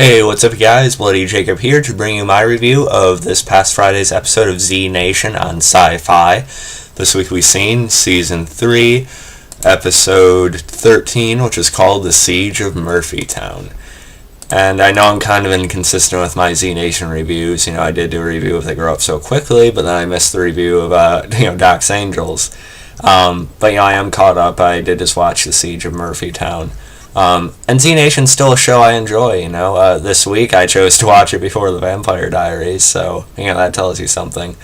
Hey, what's up, guys? Bloody Jacob here to bring you my review of this past Friday's episode of Z Nation on Syfy. This week we've seen Season 3, Episode 13, which is called The Siege of Murphytown. And I know I'm kind of inconsistent with my Z Nation reviews. I did do a review of They Grow Up So Quickly, but then I missed the review of, Doc's Angels. But I am caught up. I did just watch The Siege of Murphytown. And Z Nation's still a show I enjoy, this week I chose to watch it before The Vampire Diaries, so, that tells you something.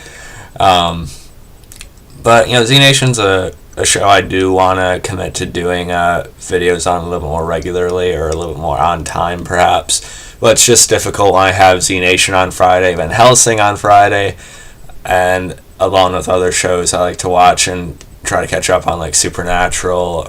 But, Z Nation's a show I do want to commit to doing videos on a little more regularly, or a little more on time, perhaps. But it's just difficult when I have Z Nation on Friday, Van Helsing on Friday, and along with other shows I like to watch and try to catch up on, like Supernatural,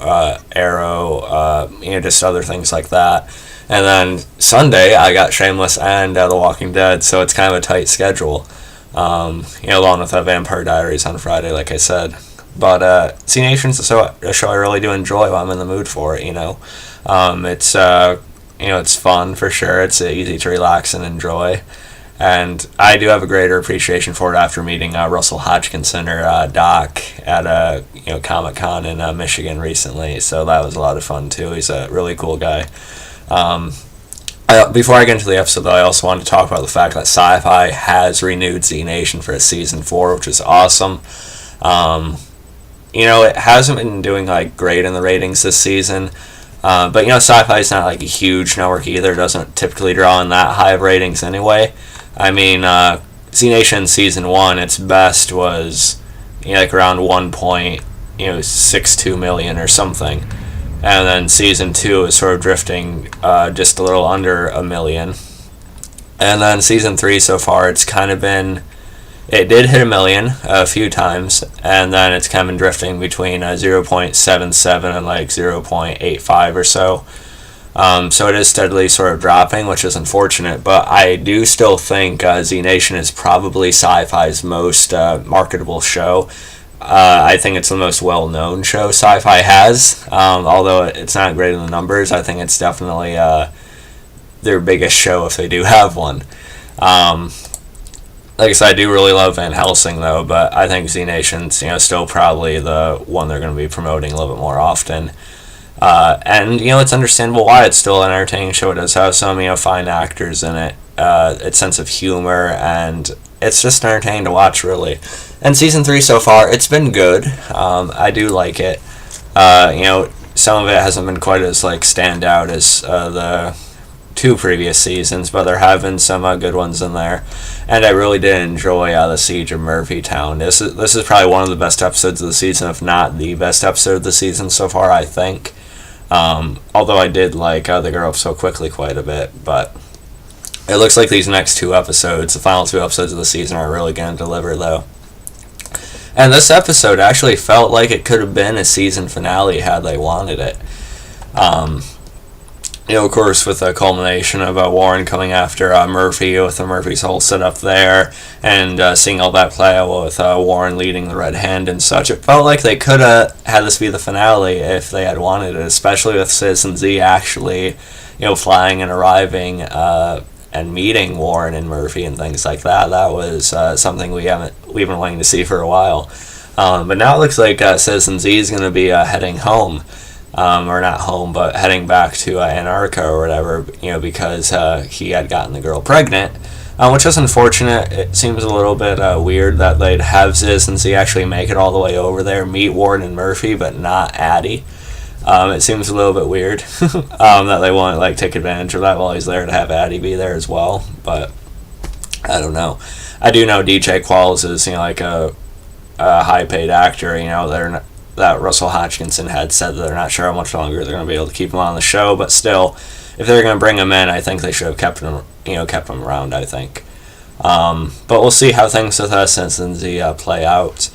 Arrow, just other things like that. And then Sunday I got Shameless and The Walking Dead, so it's kind of a tight schedule. Along with Vampire Diaries on Friday, like I said. But Z Nation's a show I really do enjoy when I'm in the mood for it. It's it's fun for sure. It's easy to relax and enjoy. And I do have a greater appreciation for it after meeting Russell Hodgkinson, or Doc, at Comic-Con in Michigan recently. So that was a lot of fun too. He's a really cool guy. Before I get into the episode, though, I also wanted to talk about the fact that Syfy has renewed Z Nation for Season 4, which is awesome. It hasn't been doing great in the ratings this season. But Syfy is not a huge network either. It doesn't typically draw in that high of ratings anyway. I mean, Z Nation Season 1, its best was around 1.62 million or something. And then Season 2 is sort of drifting just a little under 1 million. And then Season 3 so far, it's kind of been... It did hit 1 million a few times, and then it's kind of been drifting between 0.77 and 0.85 or so. So it is steadily sort of dropping, which is unfortunate, but I do still think Z Nation is probably Syfy's most marketable show. I think it's the most well-known show Syfy has, although it's not great in the numbers. I think it's definitely their biggest show if they do have one. Like I said, I do really love Van Helsing, though, but I think Z Nation's still probably the one they're going to be promoting a little bit more often. And it's understandable why. It's still an entertaining show. It does have some fine actors in it, its sense of humor, and it's just entertaining to watch, really. And Season 3 so far, it's been good. I do like it. Some of it hasn't been quite as stand out as the 2 previous seasons, but there have been some good ones in there, and I really did enjoy the Siege of Murphytown. This is probably one of the best episodes of the season, if not the best episode of the season so far, I think. Although I did like They Grow Up So Quickly quite a bit, but it looks like these next 2 episodes, the final 2 episodes of the season, are really going to deliver, though. And this episode actually felt like it could have been a season finale had they wanted it. Of course, with the culmination of Warren coming after Murphy, with the Murphy's whole setup there, and seeing all that play out with Warren leading the Red Hand and such, it felt like they could have had this be the finale if they had wanted it, especially with Citizen Z actually, flying and arriving and meeting Warren and Murphy and things like that. That was something we've been wanting to see for a while. But now it looks like Citizen Z is going to be heading home. Or not home, but heading back to Antarctica or whatever, because he had gotten the girl pregnant, which is unfortunate. It seems a little bit weird that they'd have Citizen Z actually make it all the way over there, meet Warren and Murphy, but not Addy. It seems a little bit weird that they want to take advantage of that while he's there, to have Addy be there as well, but I don't know. I do know DJ Qualls is a high-paid actor. That Russell Hodgkinson had said that they're not sure how much longer they're going to be able to keep him on the show, but still, if they're going to bring him in, I think they should have kept him around, I think. But we'll see how things with Citizen Z play out.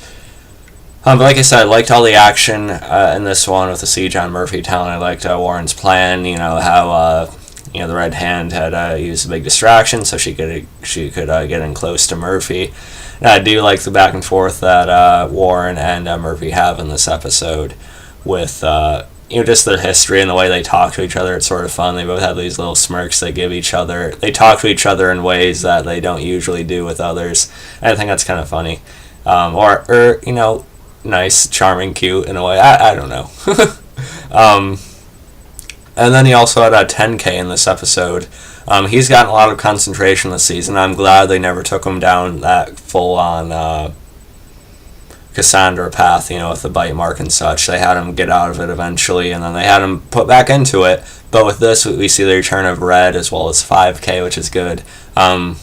But like I said, I liked all the action in this one with the siege on Murphytown. I liked Warren's plan, how the Red Hand had used a big distraction so she could get in close to Murphy. And I do like the back and forth that Warren and Murphy have in this episode with just their history and the way they talk to each other. It's sort of fun. They both have these little smirks they give each other. They talk to each other in ways that they don't usually do with others. And I think that's kind of funny. Or nice, charming, cute in a way. I don't know. And then he also had a 10K in this episode. He's gotten a lot of concentration this season. I'm glad they never took him down that full-on Cassandra path, with the bite mark and such. They had him get out of it eventually, and then they had him put back into it. But with this, we see the return of Red as well as 5K, which is good. A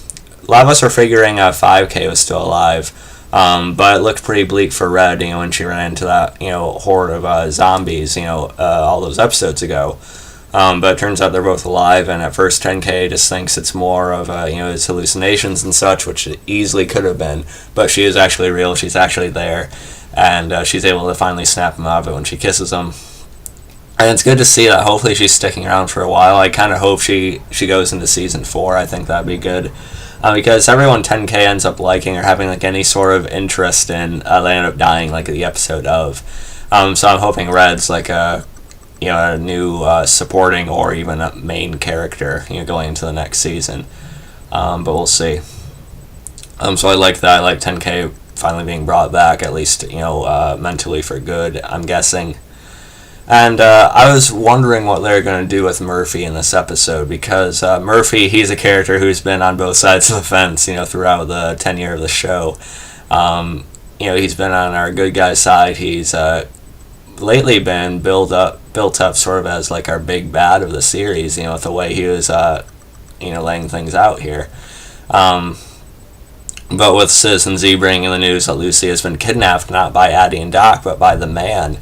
lot of us were figuring 5K was still alive, but it looked pretty bleak for Red, when she ran into that, horde of zombies, all those episodes ago. But it turns out they're both alive, and at first 10K just thinks it's more of his hallucinations and such, which it easily could have been, but she is actually real, she's actually there, and she's able to finally snap him out of it when she kisses him. And it's good to see that. Hopefully she's sticking around for a while. I kind of hope she goes into season 4. I think that'd be good. Because everyone 10K ends up liking or having any sort of interest in, they end up dying the episode of. So I'm hoping Red's a new supporting or even a main character, going into the next season. But we'll see. So I like that. I like 10K finally being brought back, at least, mentally for good, I'm guessing. And I was wondering what they're going to do with Murphy in this episode, because Murphy, he's a character who's been on both sides of the fence, throughout the tenure of the show. He's been on our good guy side. He's lately been built up sort of as our big bad of the series, with the way he was laying things out here. But with Citizen Z bringing in the news that Lucy has been kidnapped, not by Addy and Doc, but by the man,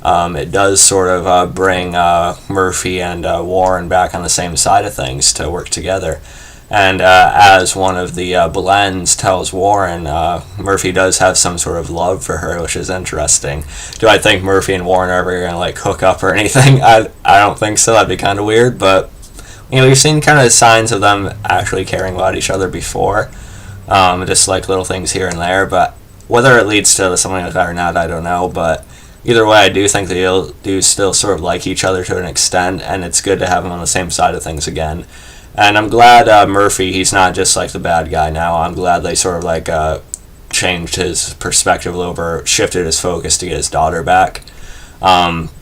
it does sort of bring Murphy and Warren back on the same side of things to work together. And as one of the blends tells Warren, Murphy does have some sort of love for her, which is interesting. Do I think Murphy and Warren are ever going to hook up or anything? I don't think so. That'd be kind of weird. But we've seen kind of signs of them actually caring about each other before, just little things here and there. But whether it leads to something like that or not, I don't know. But either way, I do think they do still sort of like each other to an extent, and it's good to have them on the same side of things again. And I'm glad Murphy, he's not just the bad guy now. I'm glad they sort of changed his perspective a little bit, shifted his focus to get his daughter back.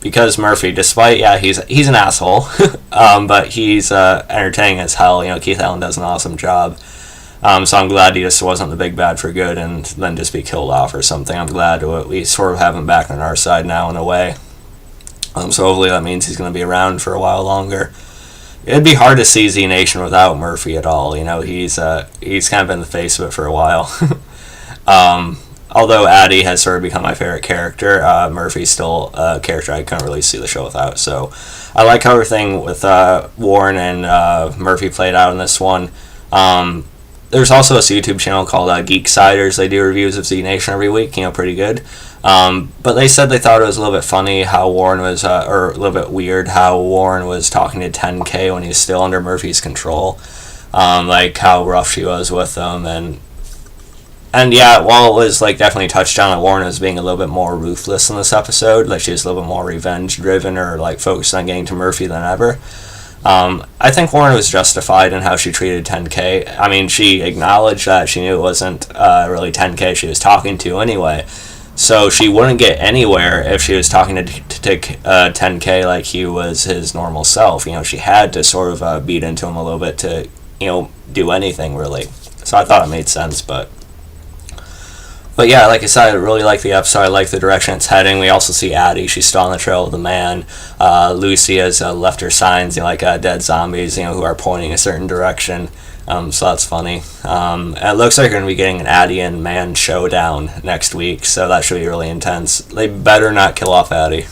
Because Murphy, despite, he's an asshole, but he's entertaining as hell. Keith Allen does an awesome job. So I'm glad he just wasn't the big bad for good and then just be killed off or something. I'm glad to at least sort of have him back on our side now in a way. So hopefully that means he's going to be around for a while longer. It'd be hard to see Z Nation without Murphy at all. He's kind of been the face of it for a while. Although Addy has sort of become my favorite character, Murphy's still a character I couldn't really see the show without. So I like how everything with Warren and Murphy played out in this one. There's also this YouTube channel called Geek Siders. They do reviews of Z Nation every week, pretty good. But they said they thought it was a little bit funny how Warren was, or a little bit weird how Warren was talking to 10K when he was still under Murphy's control. How rough she was with him. And yeah, while it was definitely touched on that Warren was being a little bit more ruthless in this episode, she was a little bit more revenge driven or focused on getting to Murphy than ever. I think Warren was justified in how she treated 10K. I mean, she acknowledged that she knew it wasn't really 10K she was talking to anyway. So she wouldn't get anywhere if she was talking to 10K like he was his normal self. She had to sort of beat into him a little bit to, do anything really. So I thought it made sense, but yeah, like I said, I really like the episode. I like the direction it's heading. We also see Addy. She's still on the trail of the man. Lucy has left her signs, dead zombies, who are pointing a certain direction. So that's funny. It looks like we're going to be getting an Addy and man showdown next week, so that should be really intense. They better not kill off Addy.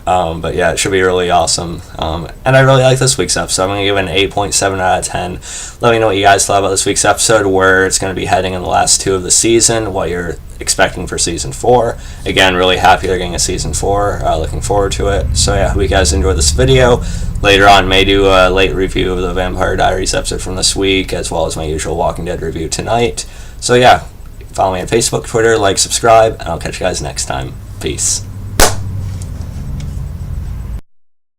But yeah, it should be really awesome. And I really like this week's episode. I'm going to give it an 8.7 out of 10. Let me know what you guys thought about this week's episode, where it's going to be heading in the last 2 of the season, what you're expecting for Season 4. Again, really happy they're getting a Season 4. Looking forward to it. So yeah, hope you guys enjoyed this video. Later on, may do a late review of the Vampire Diaries episode from this week, as well as my usual Walking Dead review tonight. So yeah, follow me on Facebook, Twitter, subscribe, and I'll catch you guys next time. Peace.